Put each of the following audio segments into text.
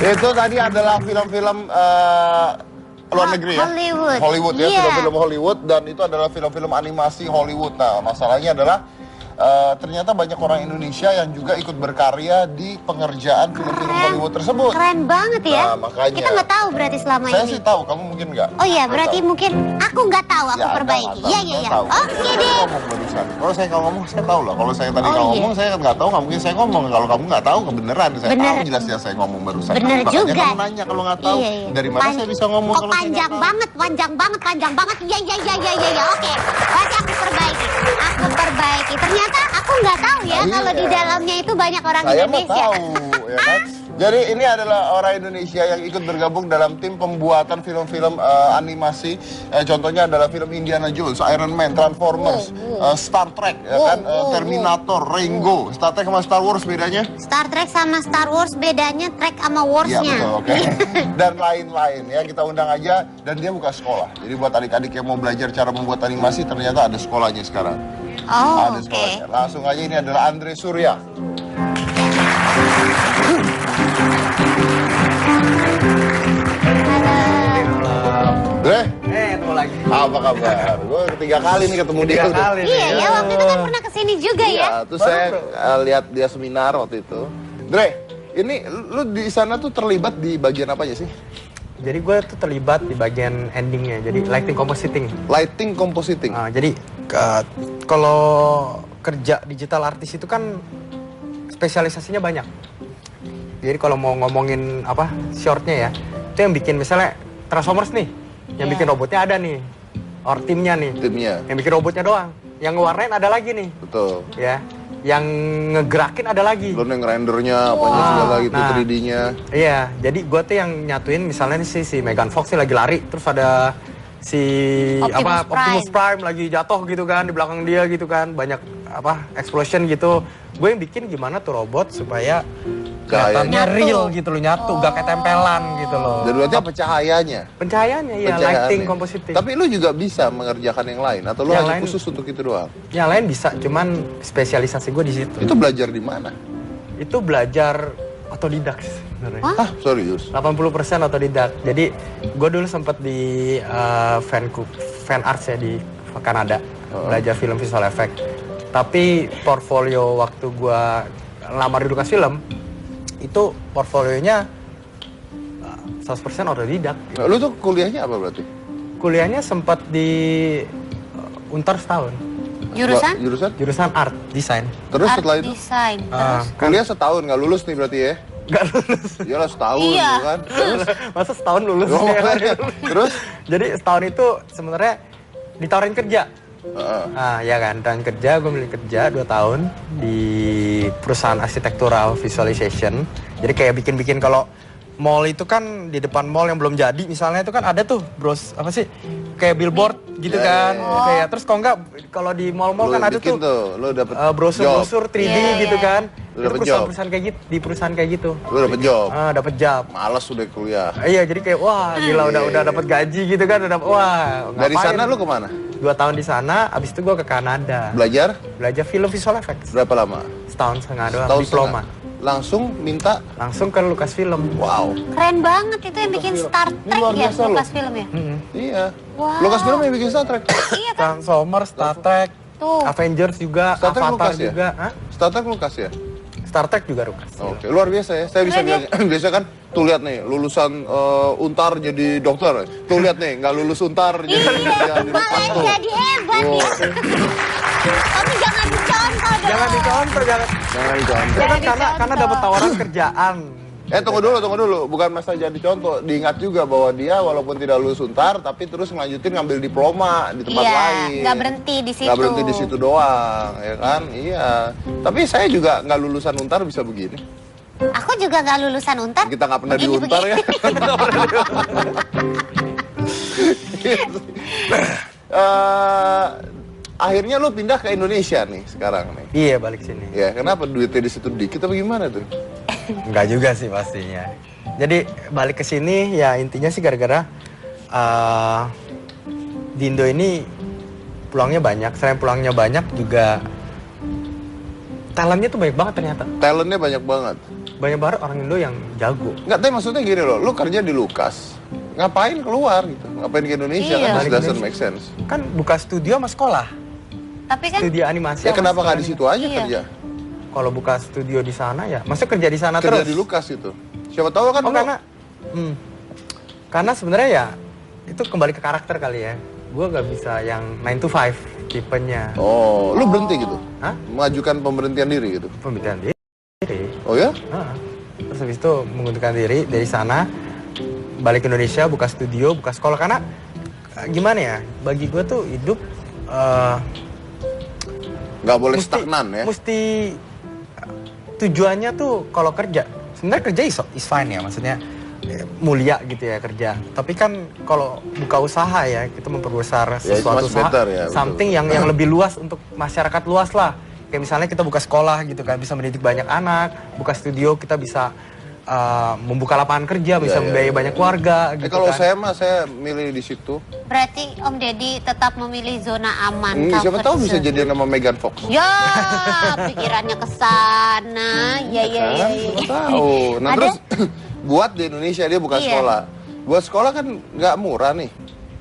Itu tadi adalah film-film luar negeri ya? Hollywood ya, film-film Hollywood. Dan itu adalah film-film animasi Hollywood. Nah, masalahnya adalah ternyata banyak orang Indonesia yang juga ikut berkarya di pengerjaan film-film Hollywood tersebut. Keren banget ya. Nah, makanya kita nggak tahu berarti selama saya ini. Sih tahu, kamu mungkin nggak. Oh iya, berarti mungkin aku nggak tahu, aku perbaiki. Iya. Oke deh. Kalau saya ngomong, saya tahu lah. Kalau saya tadi ngomong, saya nggak tahu, nggak mungkin saya ngomong. Kalau kamu nggak tahu, kebenaran. Saya tahu jelas-jelas saya ngomong barusan. Bener makanya juga. Kamu nanya kalau nggak tahu, dari mana saya bisa ngomong kalau panjang banget. Iya. Oke, berarti aku perbaiki. Ternyata aku nggak tahu ya kalau di dalamnya itu banyak orang Indonesia. Saya tahu, ya kan? Jadi ini adalah orang Indonesia yang ikut bergabung dalam tim pembuatan film-film animasi. Contohnya adalah film Indiana Jones, Iron Man, Transformers, Star Trek, ya kan? Terminator, Ringo. Star Trek sama Star Wars bedanya? Star Trek sama Star Wars bedanya Trek sama Wars-nya. Iya betul, oke. Dan lain-lain ya, kita undang aja. Dan dia buka sekolah. Jadi buat adik-adik yang mau belajar cara membuat animasi, ternyata ada sekolahnya sekarang. Oh, oke. Langsung aja, ini adalah Andre Surya. Ketemu lagi. Apa kabar? Gue ketiga kali nih ketemu dia. Iya ya, waktu itu kan pernah kesini juga ya. Terus saya lihat dia seminar waktu itu. Dre, ini lu di sana tuh terlibat di bagian apa aja sih? Jadi gue tuh terlibat di bagian endingnya, jadi lighting compositing. Lighting compositing. Jadi kalau kerja digital artist itu kan spesialisasinya banyak. Jadi kalau mau ngomongin apa shortnya ya, itu yang bikin misalnya Transformers nih, yang bikin robotnya ada nih, or timnya nih, yang bikin robotnya doang, yang ngewarnain ada lagi nih. Betul. Ya, yang ngegerakin ada lagi. Lo yang rendernya apanya segala gitu, 3D-nya. Iya, jadi gue tuh yang nyatuin misalnya nih si Megan Fox sih lagi lari, terus ada si Optimus Prime lagi jatuh gitu kan di belakang dia gitu kan, banyak explosion gitu. Gue yang bikin gimana tuh robot supaya kelihatannya real gitu loh, nyatu, gak kayak tempelan gitu loh. Dan berarti apa cahayanya? Pencahayaannya ya, lighting compositing. Tapi lu juga bisa mengerjakan yang lain atau lu hanya khusus untuk itu doang? Yang lain bisa, cuman spesialisasi gue di situ. Itu belajar di mana? Itu belajar otodidak sebenarnya. Hah? Serius? 80% otodidak. Jadi gue dulu sempet di fan arts ya di Kanada, belajar film visual effect. Tapi portfolio waktu gue lamar di Lucasfilm itu portfolionya 100% otodidak. Nah, lu tuh kuliahnya apa berarti? Kuliahnya sempat di Untar setahun. Jurusan? Jurusan art design. Terus setelah itu? Design. Kuliah setahun, nggak lulus nih berarti ya? Nggak lulus. Iyalah setahun kan. Terus? Masa setahun lulus? Terus? Jadi setahun itu sebenarnya ditawarin kerja. Ya kan, dan kerja, gue milih kerja 2 tahun di perusahaan arsitektural visualization. Jadi kayak bikin-bikin kalau mall itu kan di depan mall yang belum jadi misalnya itu kan ada tuh kayak billboard gitu kan. Kayak terus kalau di mall-mall kan ada tuh lo dapet brosur 3D gitu kan. Lu dapet job di perusahaan kayak gitu. Lu dapet job. Dapet job. Males udah kuliah. Iya, jadi kayak wah gila udah dapet gaji gitu kan, wah. Dari sana lu kemana? 2 tahun di sana, abis itu gue ke Kanada. Belajar film visual effects. Berapa lama? Setahun setengah doang, diploma. Langsung minta? Langsung ke Lucasfilm. Wow. Keren banget, itu yang bikin Star Trek ya, Lucasfilm ya? Iya. Lucasfilm yang bikin Star Trek. Iya kan? Transformers, Star Trek, Avengers juga, Avatar juga. Star Trek Lucas ya? Star Trek juga Lucas. Oke, luar biasa ya. Saya bisa bilang, biasa kan tuh lihat nih, lulusan Untar jadi dokter. Tuh lihat nih, nggak lulus Untar jadi malah jadi hebat ya. Tapi jangan dicontoh dong. Jangan dicontoh. Karena dapat tawaran kerjaan. Tunggu dulu. Bukan masa jadi contoh. Diingat juga bahwa dia walaupun tidak lulus Untar, tapi terus ngelanjutin ngambil diploma di tempat lain. Nggak berhenti di situ. Nggak berhenti di situ doang, ya kan? Iya. Tapi saya juga nggak lulusan Untar bisa begini. Aku juga nggak lulusan Untar. Kita nggak pernah di Untar ya. Akhirnya lu pindah ke Indonesia nih sekarang nih. Iya, balik sini. Ya, kenapa duitnya di situ dikit apa gimana tuh? Enggak juga sih pastinya. Jadi balik ke sini ya intinya sih gara-gara di Indo ini peluangnya banyak. Selain peluangnya banyak juga talentnya tuh banyak banget ternyata. Talentnya banyak banget. banyak banget orang Indo yang jago. Nggak, tapi maksudnya gini loh, lu kerja di Lukas, ngapain keluar gitu? Ngapain ke Indonesia? Iya. Kan Balik doesn't Indonesia. make sense. Kan buka studio sama sekolah. Tapi kan Studio animasi. Ya sama kenapa nggak di sekolah. situ aja Iya. kerja? Kalau buka studio di sana ya, masa kerja di sana Kerja terus? di Lukas itu. Siapa tahu kan Oh lu- karena sebenarnya ya itu kembali ke karakter kali ya. Gue gak bisa yang 9 to 5 tipenya. Oh, lu berhenti gitu? Hah? Mengajukan pemberhentian diri gitu? Pemerintahan diri. Oh ya? Terus habis itu mengundurkan diri dari sana, balik ke Indonesia, buka studio, buka sekolah. Karena gimana ya, bagi gue tuh hidup Nggak boleh stagnan ya? Mesti tujuannya tuh kalau kerja, sebenarnya kerja is fine ya, maksudnya mulia gitu ya kerja. Tapi kan kalau buka usaha ya, kita memperbesar Ya, it's sesuatu much better ya, betul. something yang lebih luas untuk masyarakat luas lah. Kayak misalnya kita buka sekolah gitu kan, bisa mendidik banyak anak. Buka studio kita bisa membuka lapangan kerja, bisa membiayai banyak keluarga gitu Kalau kan. saya mah, saya milih di situ. berarti Om Deddy tetap memilih zona aman. Siapa comfort tahu bisa zone. jadi nama Megan Fox. Ya, pikirannya ke sana. Ya. Siapa tahu. Nah Ada- terus buat di Indonesia dia bukan Iya. sekolah. Buat sekolah kan nggak murah nih.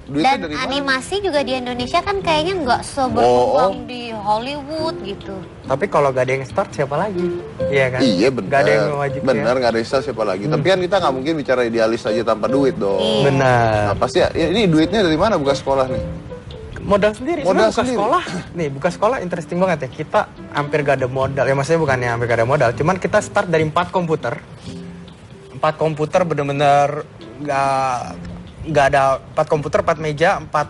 Duitnya Dan dari mana? animasi juga di Indonesia kan kayaknya nggak Oh. seberkembang di Hollywood gitu. Tapi kalau gak ada yang start siapa lagi? Iya kan? Iya benar. Gak ada yang mewajibkan. Benar, nggak ada istilah siapa lagi. Tapi kan kita nggak mungkin bicara idealis aja tanpa duit dong. Iya. Benar. Nah pasti ya, ini duitnya dari mana buka sekolah nih? Modal sendiri. Modal Sebenarnya buka sendiri. sekolah. Nih, buka sekolah interesting banget ya. Kita hampir gak ada modal. Ya maksudnya bukannya hampir gak ada modal. Cuman kita start dari 4 komputer. 4 komputer bener-bener gak ada 4 komputer, 4 meja, 4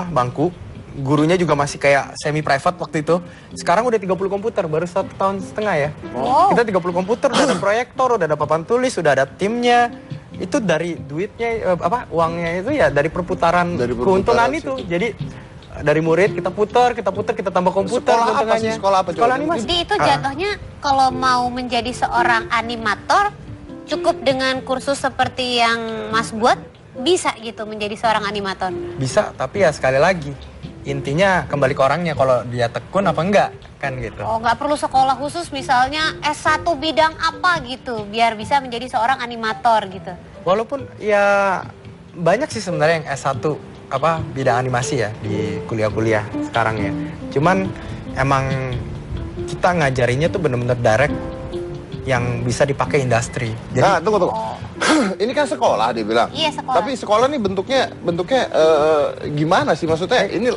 bangku. Gurunya juga masih kayak semi private waktu itu. Sekarang udah 30 komputer, baru 1 tahun setengah ya. Wow. Kita 30 komputer, udah ada proyektor, udah ada papan tulis, udah ada timnya. Itu dari duitnya uangnya itu ya dari perputaran, Dari perputaran keuntungan situ. itu. Jadi dari murid kita putar, kita tambah komputer. Sekolah apa keuntungannya. sih? Sekolah apa, coba? Sekolah animasi. Jadi itu jatuhnya kalau mau menjadi seorang animator cukup dengan kursus seperti yang Mas buat bisa gitu menjadi seorang animator. Bisa, tapi ya sekali lagi intinya kembali ke orangnya kalau dia tekun apa enggak kan gitu. Oh, nggak perlu sekolah khusus misalnya S1 bidang apa gitu biar bisa menjadi seorang animator gitu. Walaupun ya banyak sih sebenarnya yang S1 bidang animasi ya di kuliah-kuliah sekarang ya. Cuman emang kita ngajarinya tuh bener-bener direct yang bisa dipakai industri. Jadi Nah, tunggu. Ini kan sekolah dia bilang. Iya, sekolah. Tapi sekolah nih bentuknya gimana sih? Maksudnya ini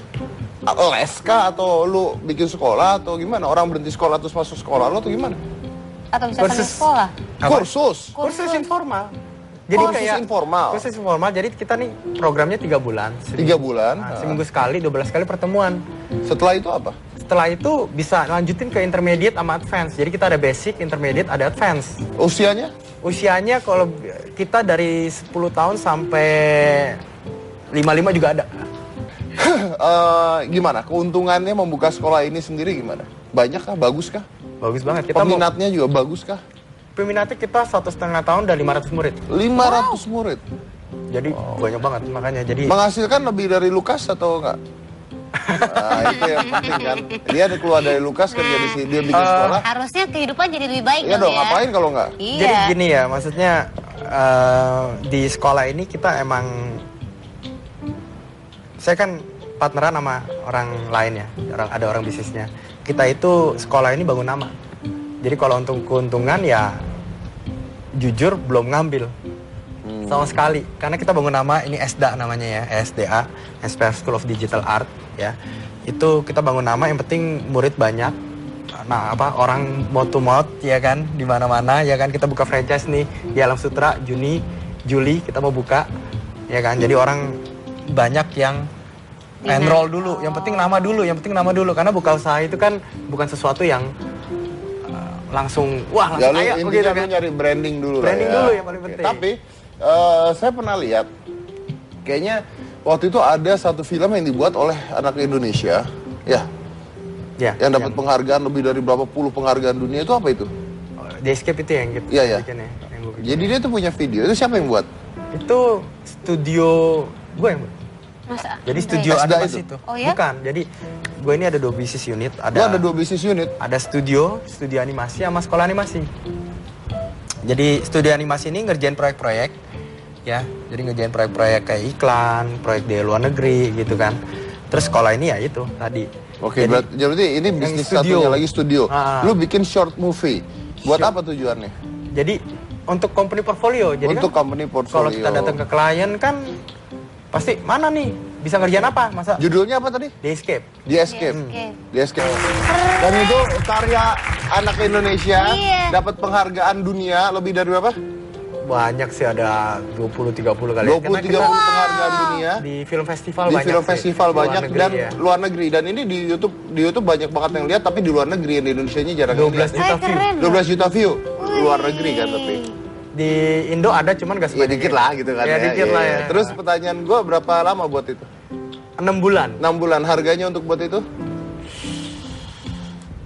les kah atau lu bikin sekolah atau gimana? Orang berhenti sekolah terus masuk sekolah lo atau gimana? Atau bisa sambil Kursus. sekolah. Apa? Kursus. informal. Jadi Kursus kayak informal. Kursus informal. Jadi kita nih programnya 3 bulan. 3 bulan. Nah, seminggu sekali, 12 kali pertemuan. Setelah itu apa? Setelah itu bisa lanjutin ke intermediate sama advance. Jadi kita ada basic, intermediate, ada advance. Usianya? Usianya kalau kita dari 10 tahun sampai 55 juga ada. Gimana? Keuntungannya membuka sekolah ini sendiri gimana? Banyak kah? Bagus kah? Bagus banget. Kita Peminatnya juga bagus kah? peminatnya kita 1,5 tahun dan 500 murid. 500 murid. Jadi banyak banget makanya. Jadi Menghasilkan lebih dari Lukas atau enggak? Nah, itu yang penting kan. Dia ada keluar dari Lukas kerja di sini, dia bikin sekolah. Harusnya kehidupan jadi lebih baik Iya dong, ya. ngapain kalau enggak? Iya. Jadi gini ya, maksudnya di sekolah ini kita emang, saya kan partneran sama orang lain ya, ada orang bisnisnya. Kita itu sekolah ini bangun nama. Jadi kalau untuk keuntungan ya jujur belum ngambil sama sekali, karena kita bangun nama ini ESDA namanya ya, ESDA, Aspire School of Digital Art ya. Itu kita bangun nama, yang penting murid banyak. Nah, orang mouth to mouth ya kan, di mana-mana ya kan. Kita buka franchise nih di Alam Sutra Juli kita mau buka ya kan. Jadi orang banyak yang enroll dulu, yang penting nama dulu, karena buka usaha itu kan bukan sesuatu yang langsung Ya langsung lu kaya intinya begitu lu kan. nyari branding dulu Branding lah ya. dulu yang paling penting. Tapi saya pernah lihat kayaknya waktu itu ada satu film yang dibuat oleh anak Indonesia ya, Ya, yang dapat penghargaan lebih dari berapa puluh penghargaan dunia. Itu apa itu? The Escape itu yang kita Iya, iya. bikin ya, yang gua bikin. Jadi dia tuh punya video. Itu siapa yang buat? Itu studio gue yang buat. Masa? Jadi studio SDA animasi itu? itu. Oh ya? Bukan. Jadi gue ini ada 2 bisnis unit, Lu ada 2 bisnis unit. ada studio animasi sama sekolah animasi. Jadi studio animasi ini ngerjain proyek-proyek ya. Jadi ngerjain proyek-proyek kayak iklan, proyek di luar negeri gitu kan. Terus sekolah ini ya itu tadi. Oke, jadi ini bisnis satunya lagi studio. Lu bikin short movie. Buat apa tujuannya? Jadi untuk company portfolio. Jadi untuk kan, company portfolio. Kalau kita datang ke klien kan pasti mana nih bisa ngerjain apa? Masa judulnya apa tadi? The Escape. The Escape. The Escape. Dan itu karya anak Indonesia, dapat penghargaan dunia lebih dari berapa? Banyak sih, ada 20-30 kali. 20-30 penghargaan dunia. Di film festival di banyak. Di film festival banyak negeri, dan ya. luar negeri. Dan ini di YouTube banyak banget yang lihat, tapi di luar negeri, di Indonesia-nya jarang 12 juta view. 12 juta view. Luar negeri kan tapi. Di Indo ada cuman gak sebanyak. Ya dikit lah gitu kan. Ya dikit lah ya. Terus pertanyaan gue, berapa lama buat itu? 6 bulan. 6 bulan. Harganya untuk buat itu?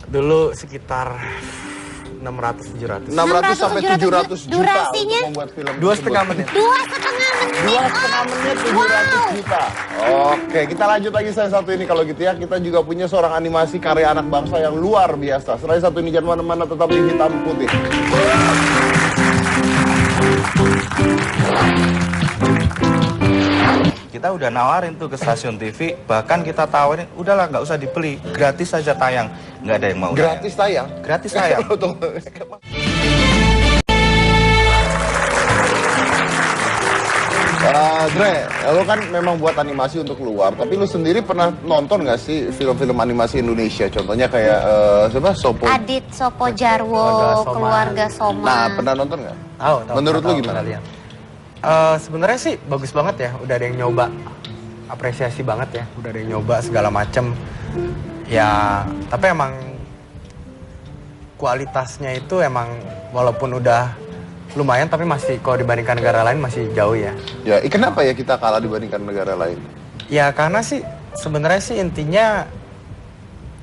Dulu sekitar 600-700. 600 sampai 700 juta durasinya? untuk membuat film. 2,5 menit. 2,5 menit. 2,5 menit 700 juta. Oke, kita lanjut lagi saya satu ini. Kalau gitu ya, kita juga punya seorang animasi karya anak bangsa yang luar biasa. Selain satu ini, jangan mana-mana, tetap di Hitam Putih. Kita udah nawarin tuh ke stasiun TV, bahkan kita tawarin, udahlah nggak usah dibeli, gratis saja tayang. Nggak ada yang mau. Gratis tayang? Gratis tayang. Dre, lo kan memang buat animasi untuk luar, tapi lo sendiri pernah nonton nggak sih film-film animasi Indonesia? Contohnya kayak siapa? Sopo. Adit, Sopo Jarwo, Keluarga Soma. Nah, pernah nonton nggak? Tahu. Menurut lo gimana? Sebenarnya sih bagus banget ya, udah ada yang nyoba. Apresiasi banget ya, udah ada yang nyoba segala macem. Ya, tapi emang kualitasnya itu emang walaupun udah lumayan, tapi masih kalau dibandingkan negara lain masih jauh ya. Ya, kenapa ya kita kalah dibandingkan negara lain? Ya karena sih sebenarnya sih intinya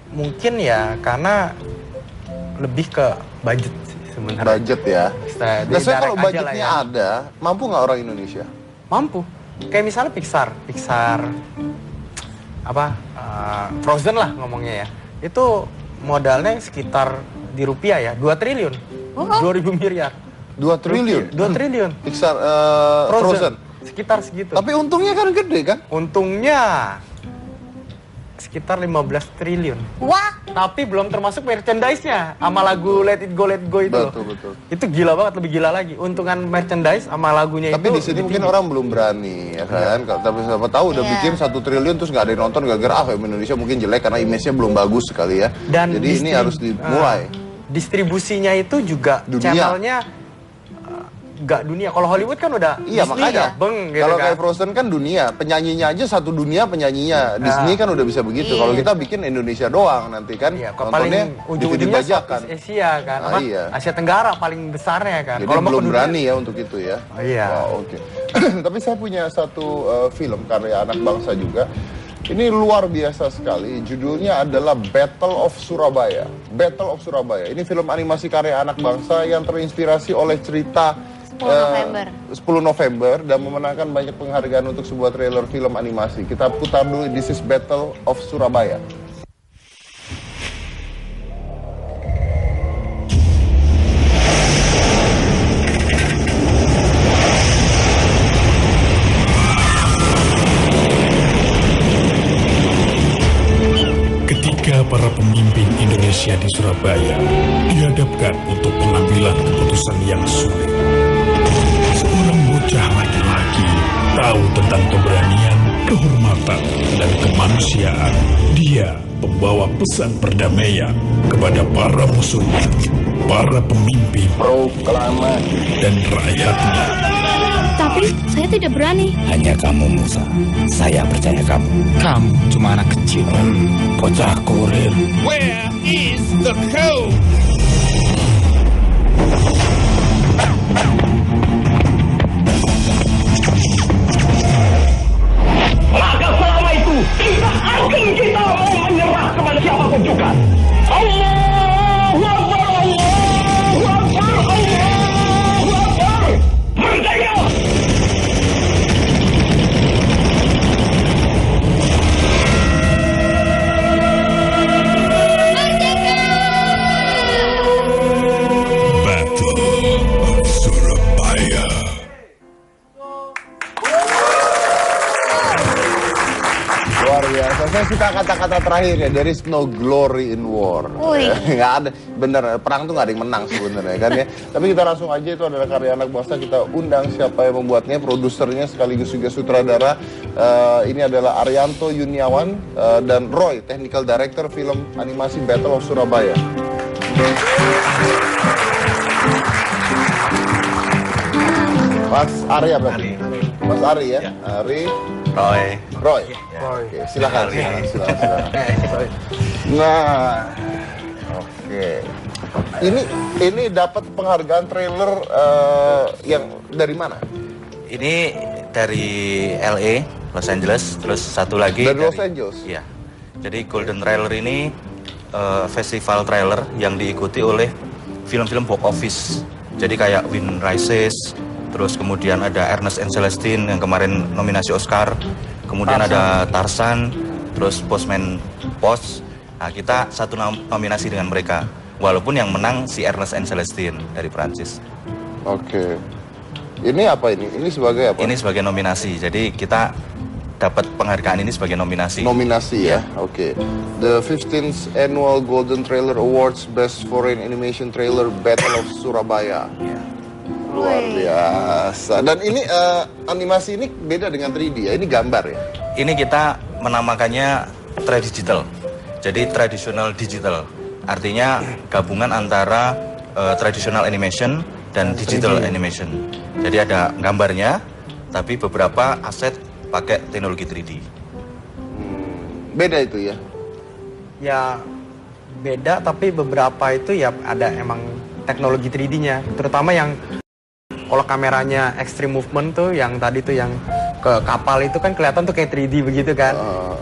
mungkin ya karena lebih ke budget sih sebenarnya. Budget ya. Nah, kalau budgetnya ya. ada, mampu nggak orang Indonesia? Mampu. Kayak misalnya Pixar apa Frozen lah ngomongnya ya. Itu modalnya sekitar di rupiah ya 2 triliun, 2.000 miliar. 2 triliun? 2 triliun. Pixar, Frozen. Sekitar segitu. Tapi untungnya kan gede kan? Untungnya sekitar 15 triliun. Wah. Tapi belum termasuk merchandise-nya sama lagu Let It Go itu. Betul. Itu gila banget, lebih gila lagi. Untungan merchandise sama lagunya tapi itu. Tapi di sini mungkin orang belum berani ya kan. Tapi siapa tahu udah bikin 1 triliun terus nggak ada yang nonton gara-gara film Indonesia mungkin jelek karena image-nya belum bagus sekali ya. Dan jadi ini harus dimulai. Distribusinya itu juga channelnya nggak dunia. Kalau Hollywood kan udah iya, Disney makanya gitu kalau kan. kayak Frozen kan dunia, penyanyinya aja satu dunia penyanyinya. Disney kan udah bisa begitu. Kalau kita bikin Indonesia doang nanti kan nontonnya ujung-ujungnya Asia kan. Iya. Asia Tenggara paling besarnya kan. Jadi kalau belum berani ya untuk itu ya. Iya. Wow, oke. Tapi saya punya satu film karya anak bangsa juga. Ini luar biasa sekali. Judulnya adalah Battle of Surabaya. Battle of Surabaya. Ini film animasi karya anak bangsa yang terinspirasi oleh cerita 10 November dan memenangkan banyak penghargaan untuk sebuah trailer film animasi. Kita putar dulu, This is Battle of Surabaya. Ketika para pemimpin Indonesia di Surabaya dihadapkan untuk pengambilan keputusan yang sulit, seorang bocah laki-laki tahu tentang keberanian, kehormatan, dan kemanusiaan. Dia membawa pesan perdamaian kepada para musuhnya, para pemimpin, dan rakyatnya. Tapi saya tidak berani. Hanya kamu, Musa. Saya percaya kamu. Kamu cuma anak kecil. Bocah kurir. Where is the code? Maka selama itu tidak akan kita mau menyerah kepada siapapun juga. Allahu Akbar, Allahu Akbar, Allahu Akbar. Merdeka! Saya suka kata-kata terakhirnya, there is no glory in war. Nggak ada, bener, perang tuh nggak ada yang menang sebenarnya kan ya. Tapi kita langsung aja, itu adalah karya anak bangsa, kita undang siapa yang membuatnya, produsernya sekaligus juga sutradara. Ini adalah Arianto Yuniawan dan Roy, technical director film animasi Battle of Surabaya. Mas Ari apa? Mas Ari ya? Ari. Roy. Oke, silakan. Nah, oke. Ini dapat penghargaan trailer yang dari mana? Ini dari LA, Los Angeles, terus satu lagi dari Los Angeles. Iya. Jadi Golden Trailer ini festival trailer yang diikuti oleh film-film box office. Jadi kayak Wind Rises, terus kemudian ada Ernest and Celestine yang kemarin nominasi Oscar. Kemudian ada Tarzan, terus Postman Post. Nah, kita satu nominasi dengan mereka. Walaupun yang menang si Ernest and Celestine dari Prancis. Oke. Ini apa ini? Ini sebagai apa? Ini sebagai nominasi. Jadi kita dapat penghargaan ini sebagai nominasi. Nominasi ya? Oke. The 15th Annual Golden Trailer Awards Best Foreign Animation Trailer Battle of Surabaya. Luar biasa. Dan ini animasi ini beda dengan 3D ya? Ini gambar ya? Ini kita menamakannya tradigital. Jadi traditional digital. Artinya gabungan antara traditional animation dan digital animation. Jadi ada gambarnya, tapi beberapa aset pakai teknologi 3D. Beda itu ya? Ya beda, tapi beberapa itu ya ada emang teknologi 3D-nya. Terutama yang kalau kameranya extreme movement tuh, yang tadi tuh yang ke kapal itu kan kelihatan tuh kayak 3D begitu kan.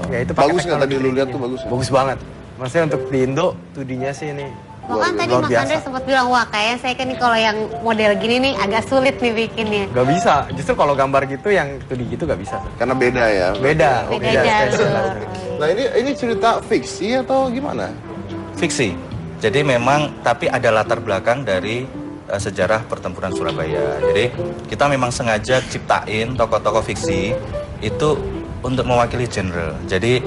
Ya itu pakai bagus nggak tadi lu lihat tuh, bagus ya? Bagus banget. Maksudnya untuk di Indo 2D-nya sih ini. Bahkan tadi Mas Andre sempat bilang, wah kayaknya saya kan nih kalau yang model gini nih agak sulit nih bikinnya. Gak bisa, justru kalau gambar gitu yang 2D gitu gak bisa. Karena beda ya? Beda jalur. Nah ini cerita fiksi atau gimana? Fiksi. Jadi memang, tapi ada latar belakang dari sejarah pertempuran Surabaya. Jadi kita memang sengaja ciptain tokoh-tokoh fiksi itu untuk mewakili genre. Jadi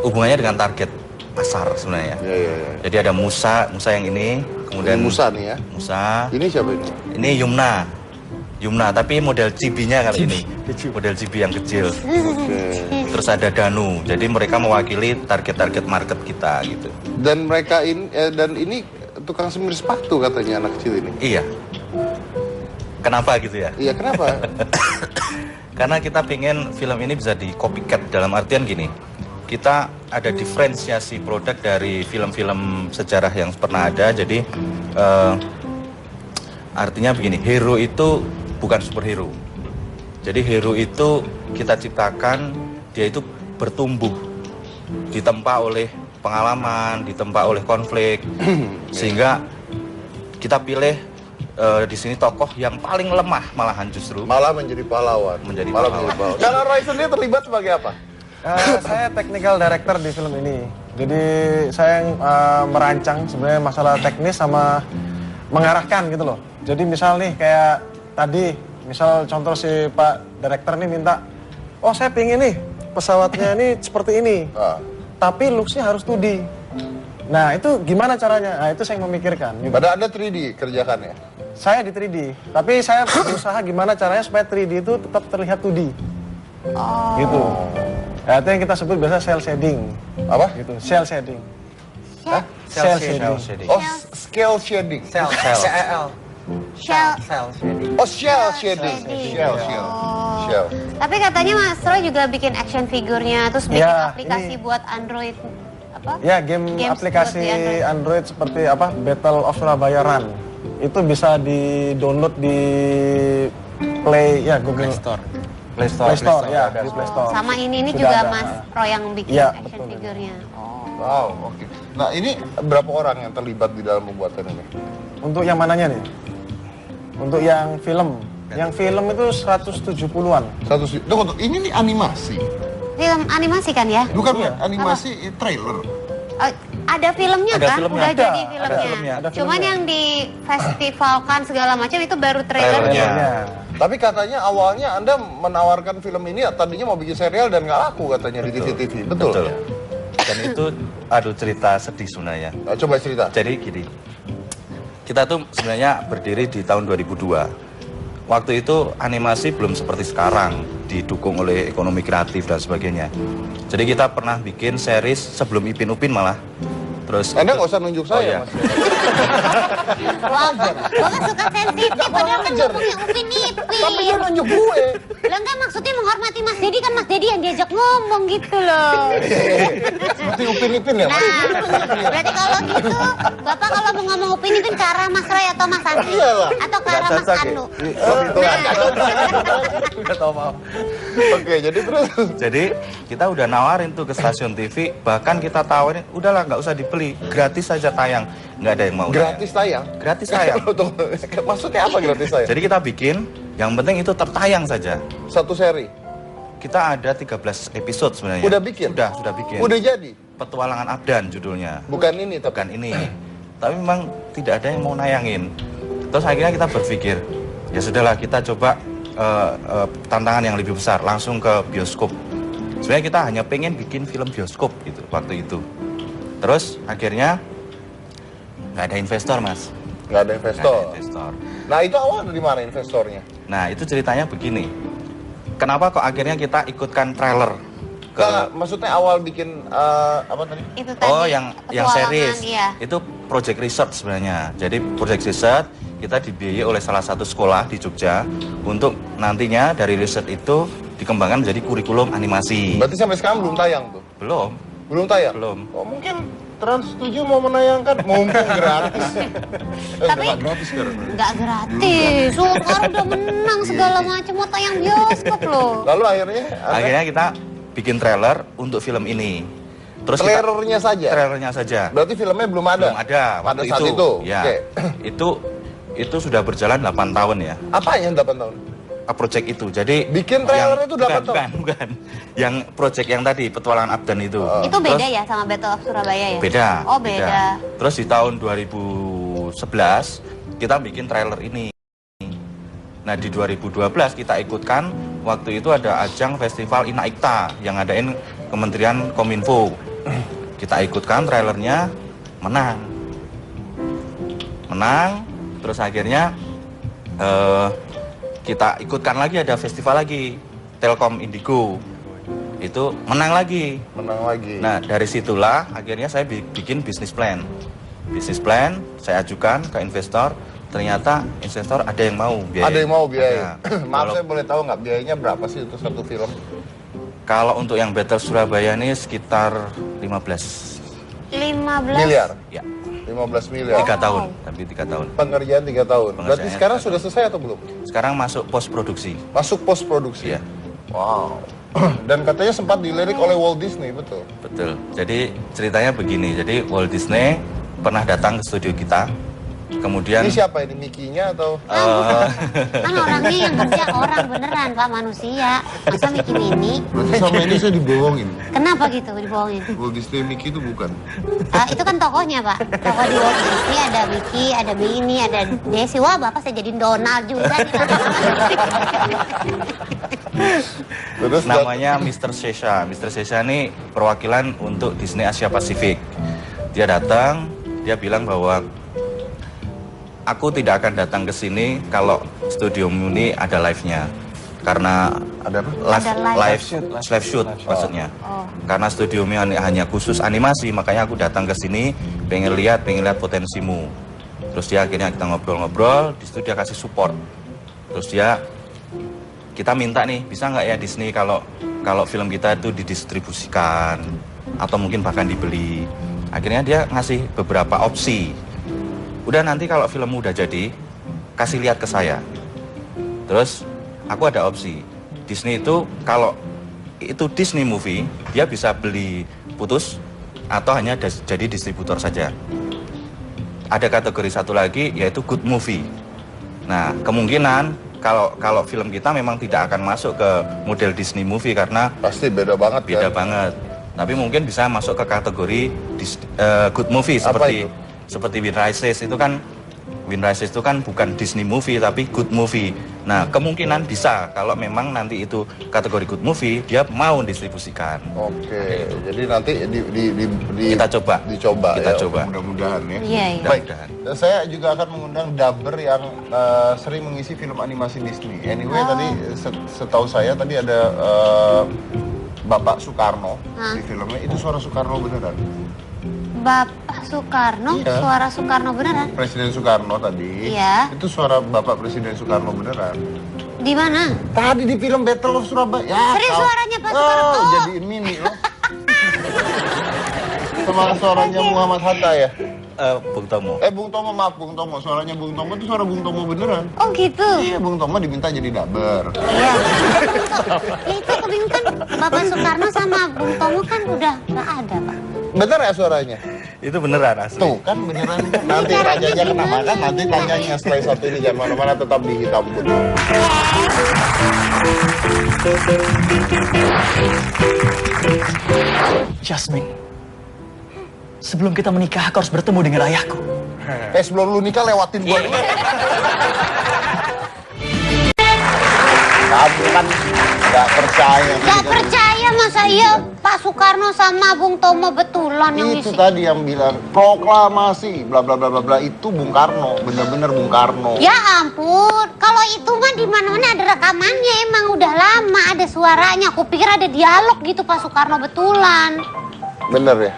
hubungannya dengan target pasar sebenarnya. Ya. Jadi ada Musa yang ini, kemudian ini Musa nih ya. Musa. Ini siapa ini? Ini Yumna, tapi model chibi-nya kali ini. Model chibi yang kecil. Terus ada Danu. Jadi mereka mewakili target-target market kita gitu. Dan mereka ini tukang semir sepatu katanya anak kecil ini. Iya. Kenapa gitu ya? Iya, kenapa? Karena kita pengen film ini bisa di copycat, dalam artian gini. Kita ada diferensiasi produk dari film-film sejarah yang pernah ada. Jadi artinya begini, hero itu bukan superhero. Jadi hero itu kita ciptakan, dia itu bertumbuh, ditempa oleh pengalaman, ditempa oleh konflik, sehingga kita pilih di sini tokoh yang paling lemah malahan justru. Malah menjadi pahlawan. Kalau Roy sendiri terlibat sebagai apa? Saya technical director di film ini. Jadi saya yang merancang sebenarnya masalah teknis sama mengarahkan gitu loh. Jadi misal nih kayak tadi, misal contoh si Pak Director nih minta, oh saya pengen nih pesawatnya ini seperti ini, tapi looks-nya harus 2D. Nah itu gimana caranya? Nah itu saya yang memikirkan. Gitu. Padahal Anda 3D kerjakannya? Saya di 3D, tapi saya berusaha gimana caranya supaya 3D itu tetap terlihat 2D. Gitu. Ya, itu yang kita sebut biasa cell shading. Apa? Gitu, cell shading. Hah? Cell shading. Oh, scale shading. Shell shading. Oh, shell shading. Shell. Tapi katanya Mas Roy juga bikin action figurnya, terus bikin Ya, aplikasi buat Android. Apa? Ya, game aplikasi Android seperti apa? Battle of Surabaya Run. Itu bisa di-download di Play, ya Google Store. Play Store, ya, di Play Store. Sama ini Sudah juga ada. Mas Roy yang bikin Ya, action betul. figurnya. Wow, oke. Nah, ini berapa orang yang terlibat di dalam pembuatan ini? Untuk yang mananya nih? Untuk yang film. Yang film itu 170-an. Tunggu, ini nih animasi. Film animasi kan ya? Bukan, animasi trailer. Ada filmnya Ada kan? filmnya. Udah Ada, jadi filmnya. ada Cuman filmnya. yang di festivalkan segala macam itu baru trailernya. Tapi katanya awalnya Anda menawarkan film ini, tadinya mau bikin serial dan nggak laku katanya di TV-TV. Betul? Dan itu cerita sedih sebenarnya. Coba cerita. Jadi gini, kita tuh sebenarnya berdiri di tahun 2002. Waktu itu animasi belum seperti sekarang, didukung oleh ekonomi kreatif dan sebagainya. Jadi kita pernah bikin series sebelum Ipin Upin malah. Terus Anda nggak usah nunjuk saya, Mas. Wah, Bapak suka sensitif, padahal kan ngomongnya Upin-Ipin. Tapi dia nunjuk gue. Lah enggak, maksudnya menghormati Mas Dedi, kan Mas Dedi yang diajak ngomong gitu loh. Seperti Upin-Ipin ya, Mas? Nah, berarti kalau gitu, Bapak kalau mau ngomong Upin-Ipin ke arah Mas Roy atau Mas Andri? Iyalah. Atau ke arah Mas Anu? Itu nggak tahu mau. Oke, jadi terus. Jadi kita udah nawarin tuh ke stasiun TV, bahkan kita tawarin, udahlah nggak usah dibeli, gratis saja tayang. Nggak ada yang mau. Gratis tayang? Gratis tayang. Maksudnya apa gratis tayang? Jadi kita bikin, yang penting itu tertayang saja. Satu seri? Kita ada 13 episode sebenarnya. Udah bikin? Sudah bikin. Udah jadi? Petualangan Abdan judulnya. Bukan ini tapi? Bukan ini. Tapi memang tidak ada yang mau nayangin. Terus akhirnya kita berpikir, ya sudahlah kita coba tantangan yang lebih besar, langsung ke bioskop. Sebenarnya kita hanya pengen bikin film bioskop gitu waktu itu. Terus akhirnya nggak ada investor, Mas. Nggak ada investor? Nggak ada investor. Nah itu awal dari mana investornya? Nah itu ceritanya begini. Kenapa kok akhirnya kita ikutkan trailer? Maksudnya awal bikin apa tadi? Itu tadi, Oh yang series. Iya. Itu project research sebenarnya. Jadi project research kita dibiayai oleh salah satu sekolah di Jogja untuk nantinya dari riset itu dikembangkan menjadi kurikulum animasi. Berarti sampai sekarang belum tayang tuh? Belum. Belum tayang? Belum. Oh, mungkin Trans 7 mau menayangkan, mumpung gratis. Tapi nggak gratis sekarang. nggak gratis. So, sekarang udah menang segala macam, mau tayang bioskop loh. Lalu akhirnya? Akhirnya kita bikin trailer untuk film ini. Terus trailernya saja? Trailernya saja. Berarti filmnya belum ada? Belum ada. Pada saat itu? Ya. Oke. Itu sudah berjalan 8 tahun ya. Apa yang 8 tahun? Project itu. Jadi bikin trailer itu 8 tahun? Bukan. Yang project yang tadi, Petualangan Abdan itu. Itu beda ya sama Battle of Surabaya ya? Beda. Oh beda. Terus di tahun 2011 kita bikin trailer ini. Nah di 2012 kita ikutkan, waktu itu ada ajang festival Inaikta yang ngadain Kementerian Kominfo. Kita ikutkan trailernya, menang. Terus akhirnya kita ikutkan lagi, ada festival lagi, Telkom Indigo. Itu menang lagi. Nah dari situlah akhirnya saya bikin bisnis plan. Bisnis plan saya ajukan ke investor. Ternyata investor ada yang mau biaya. Ada yang mau biaya. Maaf saya boleh tahu nggak biayanya berapa sih untuk satu film? Kalau untuk yang Battle Surabaya ini sekitar 15 miliar. Ya. 15 miliar. 3 tahun, tapi 3 tahun. Pengerjaan 3 tahun. Berarti sekarang sudah selesai atau belum? Sekarang masuk post produksi. Masuk post produksi. Iya. Wow. Dan katanya sempat dilirik oleh Walt Disney, betul? Betul. Jadi ceritanya begini. Jadi Walt Disney pernah datang ke studio kita. Kemudian ini siapa ini, Mickey-nya atau? Kan orangnya yang kerja orang beneran Pak, manusia. Masa Mickey Minnie? Berarti sama ini saya dibohongin. Kenapa gitu dibohongin? Walt Disney Mickey itu bukan. Itu kan tokohnya Pak. Tokoh di Walt Disney ada Mickey, ada Minnie, ada Daisy. Wah Bapak saya jadiin Donald juga nih. Terus namanya Mr. Sesha. Mr. Sesha ini perwakilan untuk Disney Asia Pasifik. Dia datang, dia bilang bahwa aku tidak akan datang ke sini kalau studiomu ini ada live-nya. Karena ada live shoot maksudnya. Karena studiomu hanya khusus animasi, makanya aku datang ke sini pengen lihat potensimu. Terus dia akhirnya kita ngobrol-ngobrol, di situ dia kasih support. Terus kita minta nih, bisa nggak ya Disney kalau film kita itu didistribusikan atau mungkin bahkan dibeli. Akhirnya dia ngasih beberapa opsi. Udah nanti kalau filmmu udah jadi, kasih lihat ke saya. Terus aku ada opsi. Disney itu kalau itu Disney movie, dia bisa beli putus atau hanya jadi distributor saja. Ada kategori satu lagi yaitu good movie. Nah kemungkinan kalau film kita memang tidak akan masuk ke model Disney movie karena pasti beda banget. Beda banget. Tapi mungkin bisa masuk ke kategori good movie seperti Wind Rises itu kan bukan Disney movie tapi good movie. Nah, kemungkinan bisa kalau memang nanti itu kategori good movie, dia mau distribusikan. Oke, jadi nanti kita coba. Dicoba kita ya, coba. Mudah-mudahan ya. Iya, iya. Baik, saya juga akan mengundang dubber yang sering mengisi film animasi Disney. Anyway, tadi setahu saya tadi ada Bapak Soekarno di filmnya. Itu suara Soekarno beneran. Bapak Soekarno, Iya. suara Soekarno beneran? Presiden Soekarno tadi. Iya. Itu suara Bapak Presiden Soekarno beneran. Di mana? Tadi di film Battle of Surabaya. Ya, Serius suaranya Pak Soekarno? Oh, jadiin mini loh. Sama suaranya Muhammad Hatta ya? Bung Tomo. Bung Tomo, maaf Bung Tomo. Suaranya Bung Tomo itu suara Bung Tomo beneran. Oh gitu? Iya, Bung Tomo diminta jadi dubber. Iya. Ya itu aku bingung kan, Bapak Soekarno sama Bung Tomo kan udah nggak ada Pak. Bener ya suaranya? Itu beneran asli. Tuh kan beneran. Nanti tanyanya kenapa kan? Nanti tanyanya setelah satu ini, jangan mana-mana, tetap di Hitam Putih. Jasmine, sebelum kita menikah, aku harus bertemu dengan ayahku. Sebelum lu nikah lewatin gua dulu. Kamu kan nggak percaya. Nggak percaya masa iya Pak Soekarno sama Bung Tomo betulan yang Itu ngisi? tadi yang bilang proklamasi bla bla bla bla bla itu Bung Karno, bener-bener Bung Karno. Ya ampun, kalau itu mah di mana-mana ada rekamannya, emang udah lama ada suaranya. Aku pikir ada dialog gitu Pak Soekarno betulan. Bener ya?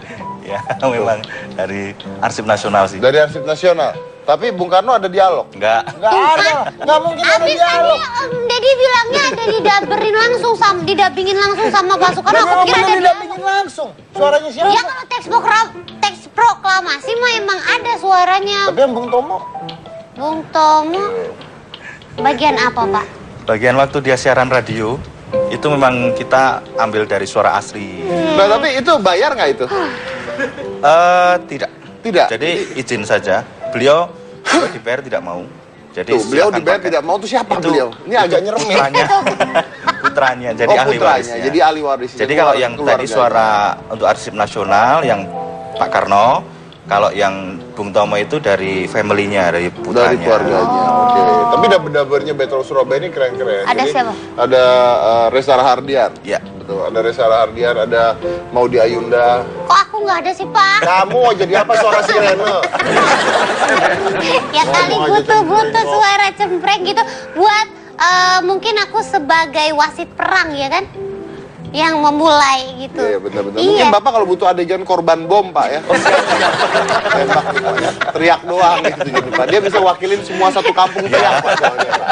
Ya, memang dari Arsip Nasional sih. Dari Arsip Nasional. Tapi Bung Karno ada dialog? Enggak. Nggak ada, nggak mungkin ada Habis dialog. tadi Om Deddy bilangnya ada didabberin langsung sama, didabingin langsung sama Pak Soekarno. Aku pikir ada dialog. didampingin langsung. Suaranya siapa? Ya kalau teks proklamasi mah emang ada suaranya. Tapi yang Bung Tomo? Bung Tomo bagian apa Pak? Bagian waktu dia siaran radio, itu memang kita ambil dari suara asli. Nah tapi itu bayar nggak itu? Tidak. Tidak? Jadi izin saja. Beliau dibayar tidak mau. Jadi Tuh, beliau silakan dibayar pakai. tidak mau tuh siapa Itu beliau? Ini agak nyeremeh. Putranya, jadi ahli putranya, warisnya. jadi ahli waris. Jadi kalau yang tadi suara untuk Arsip Nasional yang Pak Karno, kalau yang Bung Tomo itu dari family-nya, dari putranya. Dari keluarganya, oke. Tapi dubber-dubbernya Battle Surabaya ini keren-keren. Ada Jadi, siapa? Ada Reza Rahardian. Ya. Betul, ada Reza Rahardian, ada Maudy Ayunda. Kok aku nggak ada sih Pak? Kamu mau jadi apa suara sirene? Ya kali butuh suara cempreng gitu buat mungkin aku sebagai wasit perang ya kan? Yang memulai gitu. Iya benar-benar. Iya. Mungkin Bapak kalau butuh adegan korban bom Pak ya. Tembak nih Pak ya. Teriak doang gitu jadi Pak. Dia bisa wakilin semua satu kampung teriak Pak soalnya Pak.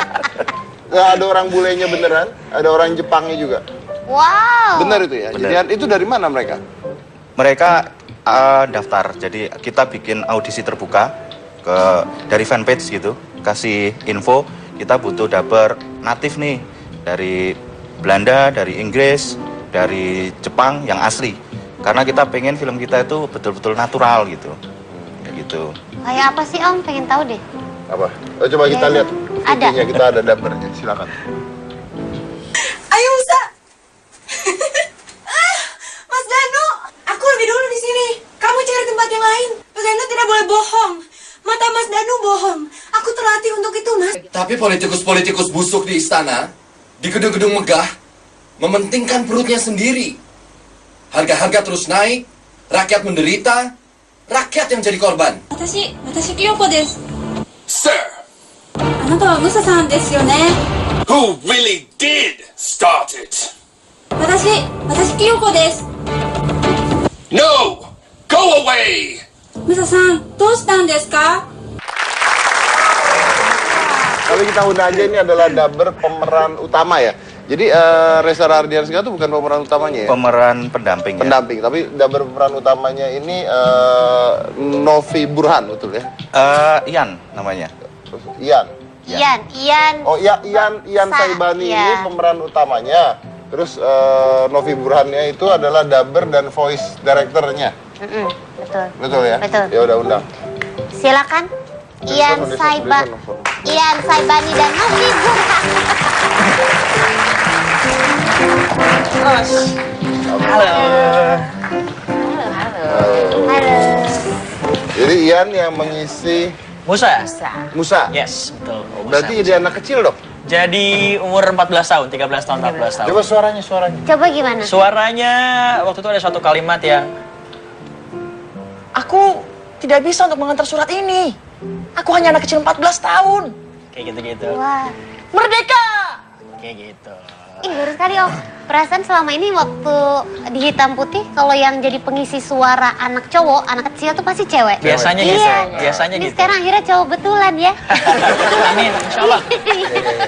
Nggak ada orang bulenya beneran, ada orang Jepangnya juga. Wow. Benar itu ya? Benar. Jadi itu dari mana mereka? Mereka daftar, jadi kita bikin audisi terbuka dari fanpage gitu, kasih info, kita butuh dubber natif nih, dari Belanda, dari Inggris, dari Jepang yang asli. Karena kita pengen film kita itu betul-betul natural gitu. Kayak gitu. Kayak apa sih Om? Pengen tahu deh. Apa? Coba kita lihat. Ada. Buktinya kita ada dubbernya, silakan. Ayo Musa. Mas Danu, aku lebih dulu di sini. Kamu cari tempat yang lain. Mas Danu tidak boleh bohong. Mata Mas Danu bohong. Aku terlatih untuk itu, Mas. Tapi politikus-politikus busuk di istana, di gedung-gedung megah, mementingkan perutnya sendiri. Harga-harga terus naik, rakyat menderita, rakyat yang jadi korban. Watashi Kyoko desu. Sir, あなたはムサさんですよね。 who really did start it? 私清子です。 No! Go away! ムサさん、どうしたんですか？ Tapi kita undang aja ini adalah dubber pemeran utama ya. Jadi Reza Rahardian itu bukan pemeran utamanya ya? Pemeran pendamping. Pendamping, tapi dubber pemeran utamanya ini Novi Burhan, betul ya? Ian namanya. Ian. Oh iya, Ian Saibani iya. ini pemeran utamanya. Terus Novi Burhannya itu adalah dubber dan voice directornya. Betul. Betul ya? Betul. Ya udah undang. Silakan. Ian Saibani dan Novi Burhan. Halo. Jadi Ian yang mengisi Musa ya? Musa. Yes, betul. Berarti jadi anak kecil dong? Jadi umur 14 tahun, 13 tahun, 14 tahun. Coba suaranya. Coba gimana? Suaranya waktu itu ada suatu kalimat yang aku tidak bisa untuk mengantar surat ini. Aku hanya anak kecil 14 tahun. Kayak gitu-gitu. Wah. Merdeka! Kayak gitu. Ih, baru sekali Om. Perasaan selama ini waktu di Hitam Putih, kalau yang jadi pengisi suara anak cowok, anak kecil tuh pasti cewek. Biasanya gitu. Iya. Biasanya Ini gitu. sekarang akhirnya cowok betulan ya. Amin, insya Allah.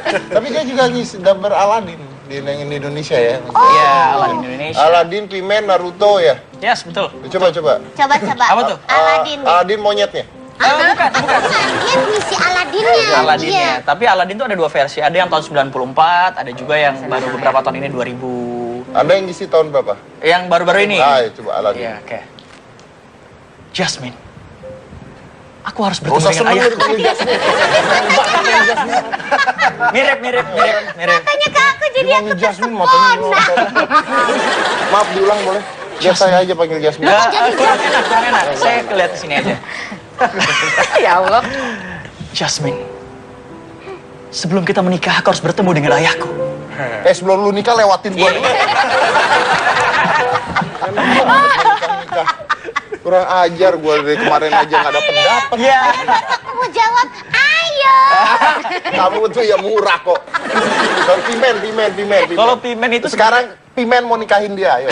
Tapi dia juga ngisi gambar Aladin di Indonesia ya. Iya, Aladin Indonesia. Aladin, Pimen, Naruto ya. Yes, betul. Coba. Coba. Apa tuh? Aladin. Aladin monyetnya. Bukan. Dia ngisi Aladinnya. Aladinnya. Tapi Aladin tuh ada dua versi. Ada yang tahun 94, ada juga yang baru beberapa tahun ini 2000. Anda yang ngisi tahun berapa? Yang baru-baru ini. Ya, coba Aladin. Iya, oke. Jasmine. Aku harus bertemu dengan ayahku. Mirip. Matanya ke aku jadi aku Jasmine, matanya nonton. Maaf, diulang boleh? Biar saya aja panggil Jasmine. Kurang enak. Saya lihat di sini aja. Ya Allah. Jasmine. Sebelum kita menikah, aku harus bertemu dengan ayahku. Sebelum lu nikah lewatin gua. Kurang ajar gua dari kemarin aja nggak dapet. Iya. Aku mau jawab, ayo. Kamu tuh ya murah kok. Kalau Pimen. Kalau Pimen itu sekarang Pimen mau nikahin dia, ayo.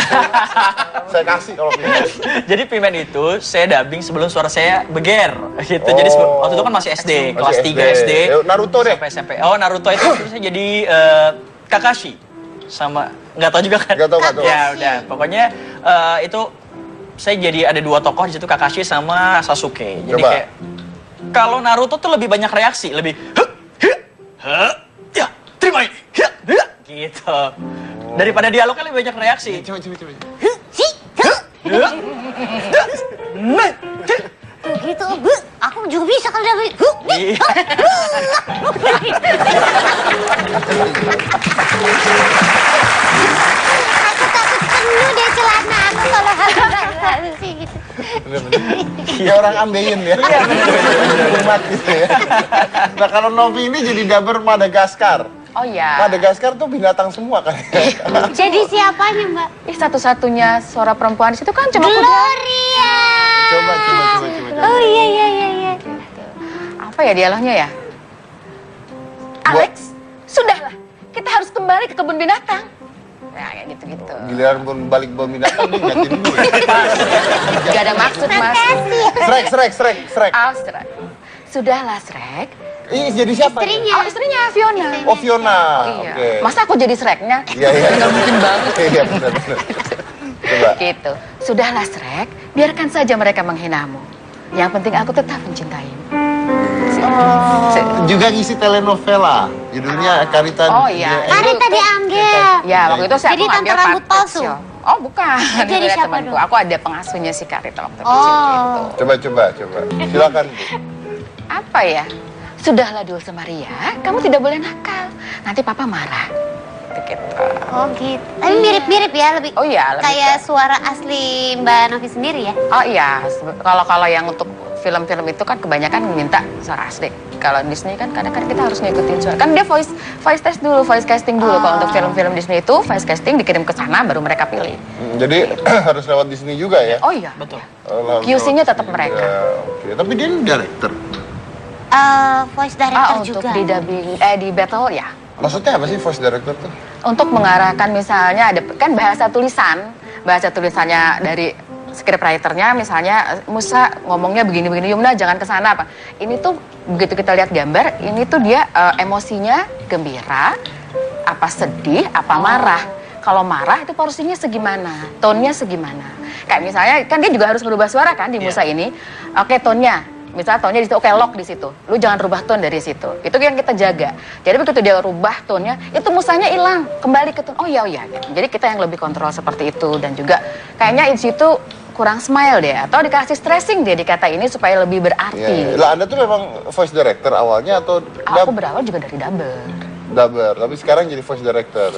Saya kasih kalau Pimen. Jadi Pimen itu saya dubbing sebelum suara saya beger gitu. Jadi waktu itu kan masih SD, kelas 3 SD. Naruto deh. Sampai SMP. Oh, Naruto itu saya jadi Kakashi sama nggak tahu juga kan. Nggak tahu. Ya udah, pokoknya itu saya jadi ada dua tokoh di situ, Kakashi sama Sasuke. Jadi Coba. kayak kalau Naruto tuh lebih banyak reaksi, lebih ya, terima ini. Gitu. Daripada dialognya lebih banyak reaksi. Coba. Gitu, aku juga bisa kalau dari Aku takut penuh deh celana aku kalau harus sih gitu. Ya orang ambeien ya. Umat gitu ya. Nah kalau Novi ini jadi dubber Madagaskar. Oh iya. Madagaskar tuh binatang semua kan. Jadi siapanya Mbak? Satu-satunya suara perempuan di situ kan cuma Gloria. Coba. Oh iya. Apa ya dialognya ya? Alex, sudahlah. Kita harus kembali ke kebun binatang. Nah, kayak gitu-gitu. Giliran balik ke binatang dia ingatin dulu ya. Gak ada maksud, Mas. Shrek. Oh, Shrek. Sudahlah, Shrek. Ini jadi siapa? Istrinya. Oh, istrinya Fiona. Oh, Fiona. Oh, iya. Oke. Masa aku jadi Shreknya? Iya. Nggak mungkin banget. Iya, benar. Coba. Gitu. Sudahlah, Shrek. Biarkan saja mereka menghinamu. Yang penting aku tetap mencintaimu. Juga ngisi telenovela. Judulnya Karita. Oh iya. Karita diambil. Ya, waktu itu saya Jadi tante rambut palsu. Oh, bukan. Jadi Itu siapa temanku. dong? Aku ada pengasuhnya si Karita waktu kecil gitu. Coba. Silakan. Apa ya? Sudahlah Dulce Maria, kamu tidak boleh nakal. Nanti papa marah. Gitu. Oh gitu. Tapi mirip-mirip ya, lebih. Oh iya, lebih kayak suara asli Mbak Novi sendiri ya. Oh iya, kalau yang untuk film-film itu kan kebanyakan minta suara asli. Kalau Disney kan kadang-kadang kita harus ngikutin suara. Kan dia voice test dulu, voice casting dulu. Kalau untuk film-film Disney itu voice casting dikirim ke sana baru mereka pilih. Jadi harus lewat Disney juga ya? Oh iya, betul. QC-nya tetap mereka. Oke. Tapi dia ini director. Voice director untuk juga. di dubbing, di battle ya. Maksudnya apa sih voice director tuh? Untuk mengarahkan misalnya ada kan bahasa tulisannya dari scriptwriter-nya misalnya Musa ngomongnya begini-begini, Yumna jangan ke sana apa. Ini tuh begitu kita lihat gambar, ini tuh dia emosinya gembira, apa sedih, apa marah. Kalau marah itu porsinya segimana, tone-nya segimana. Kayak misalnya kan dia juga harus merubah suara kan di Musa ini. Oke, tone-nya. Misalnya tone-nya di situ, oke lock di situ. Lu jangan rubah tone dari situ. Itu yang kita jaga. Jadi begitu dia rubah tone-nya, itu musanya hilang, kembali ke tone. Oh iya gitu. Jadi kita yang lebih kontrol seperti itu dan juga kayaknya di situ kurang smile deh atau dikasih stressing dia di kata ini supaya lebih berarti. Iya. Lah Anda tuh memang voice director awalnya atau Aku berawal juga dari dubber. Dubber, tapi sekarang jadi voice director.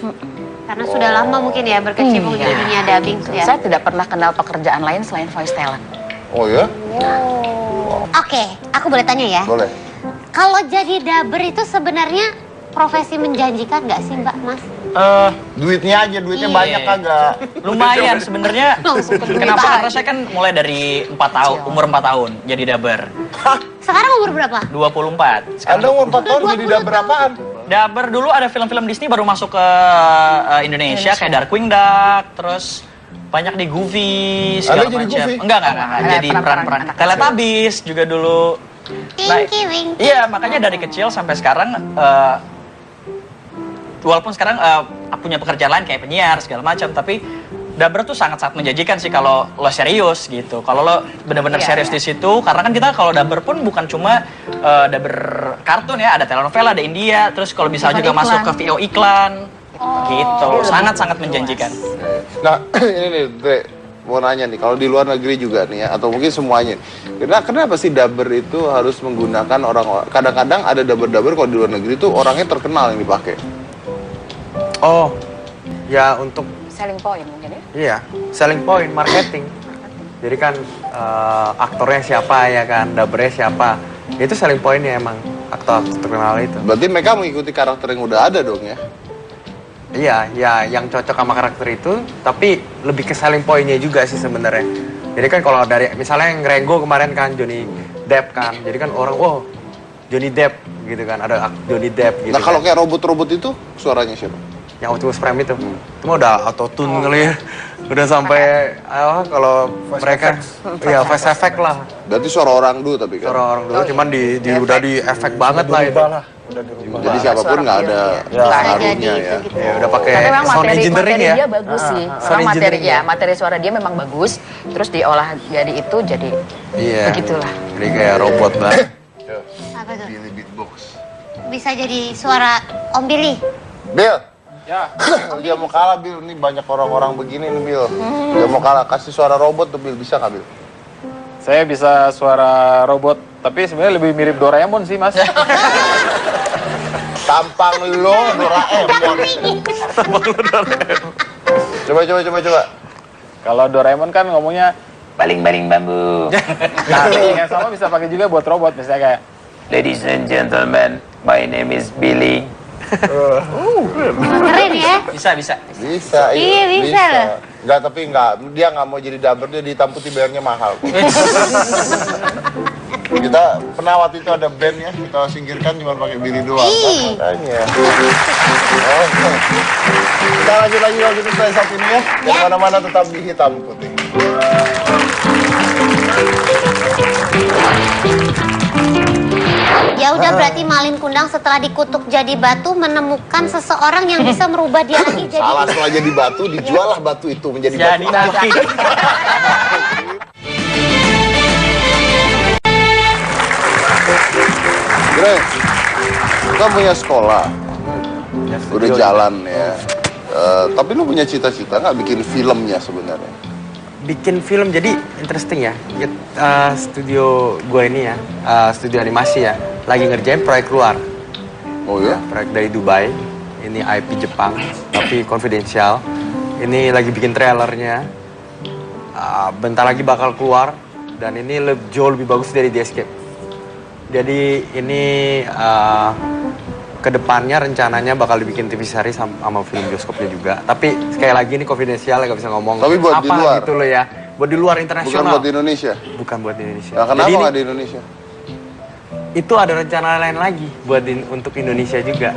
Karena sudah lama mungkin ya berkecimpung di dunia dubbing ya. Saya tidak pernah kenal pekerjaan lain selain voice talent. Oh ya? Oke, aku boleh tanya ya? Boleh. Kalau jadi dubber itu sebenarnya profesi menjanjikan nggak sih Mbak, Mas? Duitnya banyak kagak? Lumayan sebenarnya. Kenapa? Karena saya kan mulai dari 4 tahun, umur 4 tahun jadi dubber. Sekarang umur berapa? 24. Sekarang Anda umur 4 tahun jadi dubber apaan? Dubber dulu ada film-film Disney baru masuk ke Indonesia kayak Darkwing Duck, terus banyak di Goofy segala jadi macam. Goofy? Enggak. Jadi peran-peran Teletubbies juga dulu. Tinky Winky. Iya, makanya dari kecil sampai sekarang walaupun sekarang punya pekerjaan lain kayak penyiar segala macam, tapi dubber tuh sangat-sangat menjanjikan sih kalau lo serius gitu. Kalau lo benar-benar serius di situ, karena kan kita kalau dubber pun bukan cuma dubber kartun ya, ada telenovela, ada India, terus kalau bisa juga masuk ke VO iklan, gitu. Sangat-sangat menjanjikan. Nah, ini nih, Dre, mau nanya nih, kalau di luar negeri juga nih ya, atau mungkin semuanya. Kenapa sih dubber itu harus menggunakan orang-orang? Kadang-kadang ada dubber-dubber kalau di luar negeri tuh orangnya terkenal yang dipakai. Oh, ya untuk Selling point mungkin ya? iya, selling point, marketing. Jadi kan aktornya siapa ya kan, dubbernya siapa. Itu selling pointnya emang, aktor terkenal itu. Berarti mereka mengikuti karakter yang udah ada dong ya? Iya, ya yang cocok sama karakter itu, tapi lebih ke selling point-nya juga sih sebenarnya. Jadi kan kalau dari misalnya yang Rengo kemarin kan Johnny Depp kan, jadi kan orang Johnny Depp gitu kan, ada Johnny Depp gitu. Nah kalau kan. kayak robot-robot itu suaranya siapa? Yang Optimus Prime itu mah udah auto-tune kali ya, udah sampai kalau mereka ya face effect lah. Berarti suara orang dulu tapi kan? Suara orang dulu, cuman udah di efek banget lah itu. Jadi siapapun nggak ada pengaruhnya ya. Ya udah pakai Tapi memang sound engineering ya. dia bagus sih. Sound Memang engineering ya. materi suara dia memang bagus. Terus diolah jadi itu jadi begitulah. Jadi kayak robot banget. Apa tuh? Billy Beatbox. Bisa jadi suara Om Billy. Bill. Ya. Dia mau kalah Bill, ini banyak orang-orang begini nih Bill. Dia mau kalah, kasih suara robot tuh Bill, bisa nggak Bill? Saya bisa suara robot, tapi sebenarnya lebih mirip Doraemon sih, Mas. Tampang lo Doraemon. Coba. Kalau Doraemon kan ngomongnya baling-baling bambu. Nah, yang sama bisa pakai juga buat robot, misalnya kayak Ladies and gentlemen, my name is Billy. Keren ya? Bisa. Iya, bisa loh. Enggak, tapi dia nggak mau jadi dubber, dia ditamputi bayarnya mahal. Kita pernah waktu itu ada band ya, kita singkirkan cuma pakai Billy doang. Makanya. Kita lanjut lagi kalau gitu saya saat ini ya. Di mana-mana tetap di hitam putih. Ya udah, berarti Malin Kundang setelah dikutuk jadi batu menemukan seseorang yang bisa merubah dia lagi jadi... Salah, setelah jadi batu, dijuallah batu itu menjadi batu. Gre, lu kan punya sekolah, udah jalan ya. Tapi lu punya cita-cita nggak bikin filmnya sebenarnya? Bikin film jadi interesting ya. Studio gue ini ya, studio animasi ya, lagi ngerjain proyek luar. Oh ya? Proyek dari Dubai. Ini IP Jepang, tapi konfidensial. Ini lagi bikin trailernya. Bentar lagi bakal keluar dan ini jauh lebih bagus dari The Escape. Jadi ini kedepannya rencananya bakal dibikin TV series sama film bioskopnya juga. Tapi sekali lagi ini konfidensial, nggak bisa ngomong tapi buat apa di luar. gitu loh ya. Buat di luar internasional. Bukan buat di Indonesia? Bukan buat di Indonesia. Nah, kenapa Jadi nggak di Indonesia? itu ada rencana lain lagi buat untuk Indonesia juga.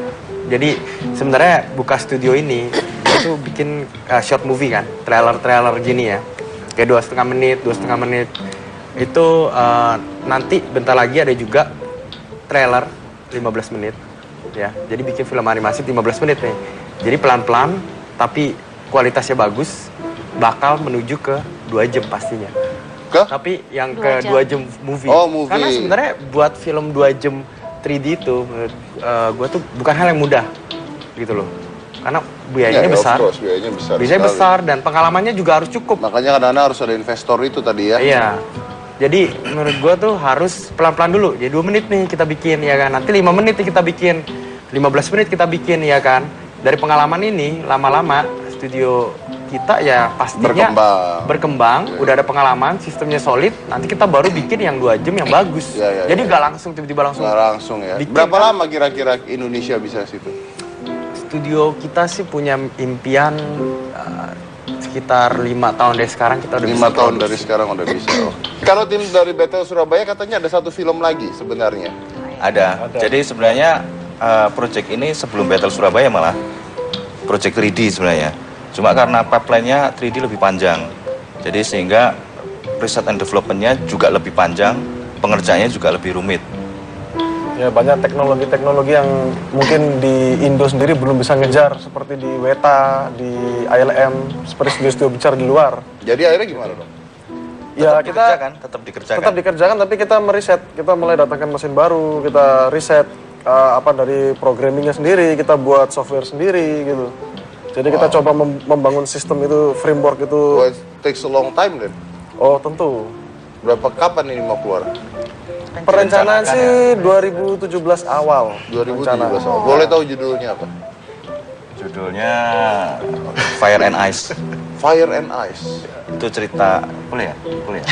Jadi sebenarnya buka studio ini itu bikin short movie kan, trailer gini ya, kayak 2,5 menit. Itu nanti bentar lagi ada juga trailer 15 menit ya. Jadi bikin film animasi 15 menit nih. Jadi pelan-pelan tapi kualitasnya bagus, bakal menuju ke 2 jam pastinya. Tapi yang ke 2 jam movie. Oh, movie. Karena sebenarnya buat film 2 jam 3D itu menurut gue tuh bukan hal yang mudah gitu loh. Karena biayanya besar. Biayanya besar dan pengalamannya juga harus cukup. Makanya kadang-kadang harus ada investor itu tadi ya. Iya. Jadi menurut gue tuh harus pelan-pelan dulu. Jadi 2 menit nih kita bikin ya kan. Nanti 5 menit nih kita bikin. 15 menit kita bikin ya kan. Dari pengalaman ini lama-lama studio kita ya pastinya berkembang, udah ada pengalaman, sistemnya solid, nanti kita baru bikin yang 2 jam yang bagus. Jadi nggak langsung tiba-tiba langsung. Nggak langsung ya. Berapa lama kira-kira Indonesia bisa situ? Studio kita sih punya impian sekitar 5 tahun dari sekarang kita udah 5 tahun dari sekarang udah bisa. Kalau tim dari Battle Surabaya katanya ada 1 film lagi sebenarnya. Ada. Jadi sebenarnya project ini sebelum Battle Surabaya malah project 3D sebenarnya. Cuma karena pipeline-nya 3D lebih panjang. Jadi sehingga riset and development-nya juga lebih panjang, pengerjaannya juga lebih rumit. Ya banyak teknologi-teknologi yang mungkin di Indo sendiri belum bisa ngejar seperti di Weta, di ILM, seperti studio besar di luar. Jadi akhirnya gimana dong? Ya kita tetap dikerjakan. Tetap dikerjakan, tapi kita meriset, kita mulai datangkan mesin baru, kita riset dari programmingnya sendiri, kita buat software sendiri gitu. Jadi kita coba membangun sistem itu, framework itu. Oh, it takes a long time then? Oh tentu. Kapan ini mau keluar? Perencanaan sih 2017 awal. 2017 awal. Boleh tahu judulnya apa? Judulnya Fire and Ice. Fire and Ice. Itu cerita, boleh ya? Boleh ya?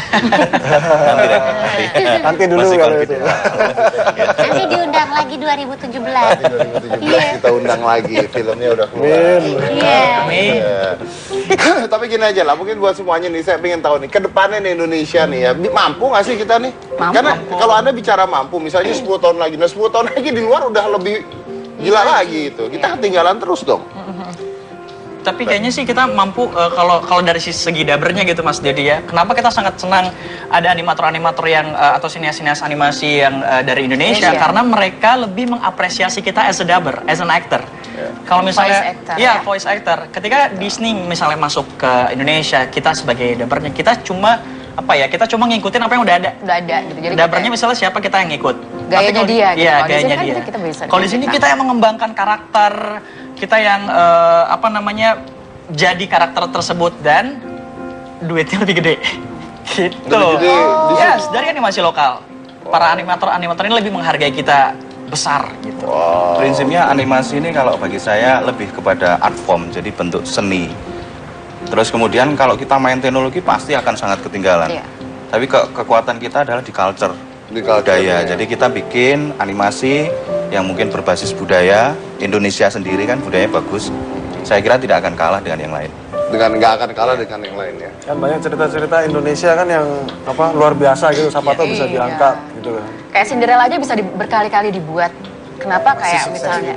Nanti dulu kalau itu. Nanti diundang lagi 2017. Iya. Kita undang lagi, filmnya udah keluar. Iya. Tapi gini aja lah, mungkin buat semuanya nih, saya pengen tahu nih, ke depannya nih Indonesia nih ya, mampu nggak sih kita nih? Karena kalau Anda bicara mampu, misalnya 10 tahun lagi, nah 10 tahun lagi di luar udah lebih gila lagi itu. Kita ketinggalan terus dong. Tapi kayaknya sih kita mampu kalau dari segi dabernya gitu Mas Dedi ya. Kenapa kita sangat senang ada animator-animator yang atau sinias-sinias animasi yang dari Indonesia? Karena mereka lebih mengapresiasi kita as a dubber, as an actor. Kalau misalnya voice actor. Ketika Disney misalnya masuk ke Indonesia, kita sebagai dubbernya kita cuma kita cuma ngikutin apa yang udah ada. Udah ada gitu. Jadi dubbernya misalnya siapa kita yang ngikut. Gayanya dia. Iya, gayanya dia. Kalau di sini kita yang mengembangkan karakter, kita yang jadi karakter tersebut dan duitnya lebih gede. Gitu. Yes, dari animasi lokal. Para animator ini lebih menghargai kita besar gitu. Prinsipnya animasi ini kalau bagi saya lebih kepada art form, jadi bentuk seni. Terus kemudian kalau kita main teknologi pasti akan sangat ketinggalan. Tapi kekuatan kita adalah di culture, budaya. Jadi kita bikin animasi yang mungkin berbasis budaya Indonesia sendiri kan, budayanya bagus. Saya kira tidak akan kalah dengan yang lain. Nggak akan kalah dengan yang lain ya. Kan banyak cerita-cerita Indonesia kan yang luar biasa gitu, siapa tahu bisa diangkat gitu kan. Kayak Cinderella aja bisa berkali-kali dibuat. Kenapa kayak misalnya,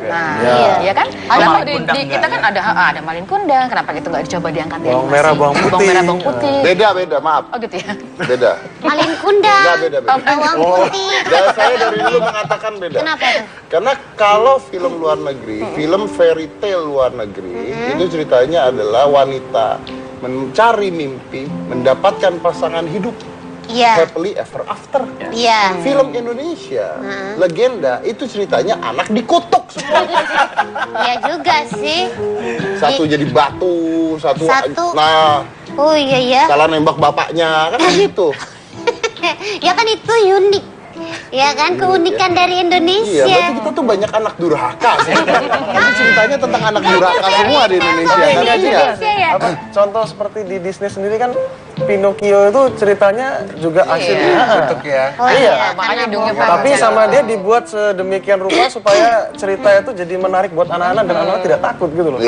iya kan? Kenapa kita kan ada Malin Kundang, kenapa gitu nggak dicoba diangkat di Bawang merah, bawang putih. Bawang merah, bawang putih. Beda, maaf. Oh gitu ya? Beda. Malin Kundang. Nggak, beda. Bawang putih. Saya dari dulu mengatakan beda. Kenapa tuh? Karena kalau film luar negeri, film fairy tale luar negeri, itu ceritanya adalah wanita mencari mimpi, mendapatkan pasangan hidup. Happily ever after. Film Indonesia, legenda, itu ceritanya anak dikutuk semua. Iya juga sih. Satu jadi batu, satu. Nah. Oh iya. Salah nembak bapaknya, kan gitu. Ya kan itu unik. Ya kan, keunikan dari Indonesia. Iya, berarti kita tuh banyak anak durhaka sih. Ini ceritanya tentang anak durhaka semua di Indonesia. Contoh seperti di Disney sendiri kan, Pinocchio itu ceritanya juga aslinya bentuk ya. Makanya hidungnya tapi sama dia dibuat sedemikian rupa supaya cerita itu jadi menarik buat anak-anak dan anak-anak tidak takut gitu loh.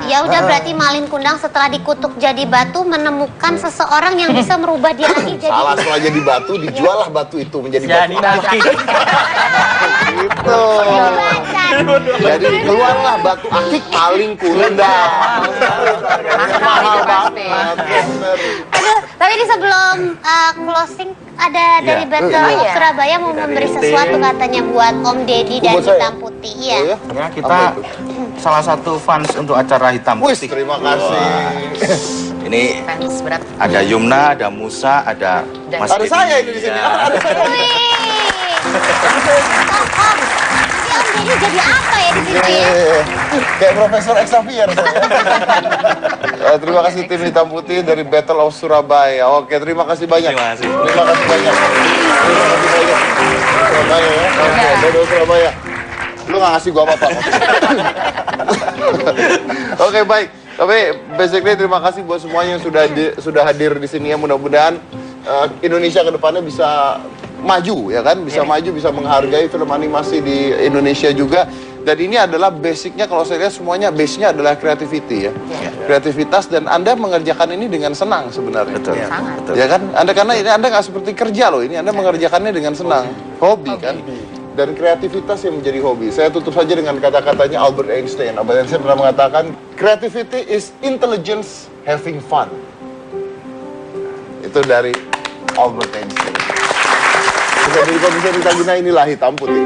Ya udah, berarti Malin Kundang setelah dikutuk jadi batu menemukan seseorang yang bisa merubah dia lagi jadi. Salah, setelah jadi batu dijuallah batu itu menjadi batu akik. Gitu. Jadi keluarlah batu akik Malin Kundang. Mahal banget. Aduh, tapi ini sebelum closing ada dari Battle Surabaya mau memberi sesuatu katanya buat Om Deddy dan Hitam Putih. Iya. Ya, kita salah satu fans untuk acara Hitam Putih. Terima kasih. Ini ada Yumna, ada Musa, ada Mas Deddy. Ada saya ini di sini. Ada saya. Nanti Om Deddy jadi apa ya di sini? Kayak Profesor Xavier. Terima kasih tim Hitam Putih dari Battle of Surabaya. Oke, terima kasih banyak. Terima kasih banyak. Surabaya ya. Oke, Battle of Surabaya. Lu nggak ngasih gua apa-apa. Oke, baik. Tapi basically terima kasih buat semuanya yang sudah hadir di sini ya. Mudah-mudahan Indonesia ke depannya bisa maju ya kan, bisa maju, bisa menghargai film animasi di Indonesia juga. Dan ini adalah basicnya, kalau saya lihat semuanya base-nya adalah creativity ya, kreativitas, dan Anda mengerjakan ini dengan senang sebenarnya. Betul. Sangat. Ya kan, karena ini Anda nggak seperti kerja loh, ini Anda mengerjakannya dengan senang, hobi kan, dan kreativitas yang menjadi hobi. Saya tutup saja dengan kata-katanya Albert Einstein. Albert Einstein pernah mengatakan, creativity is intelligence having fun. Itu dari Albert Einstein. Jadi kalau bisa ditagina inilah hitam putih.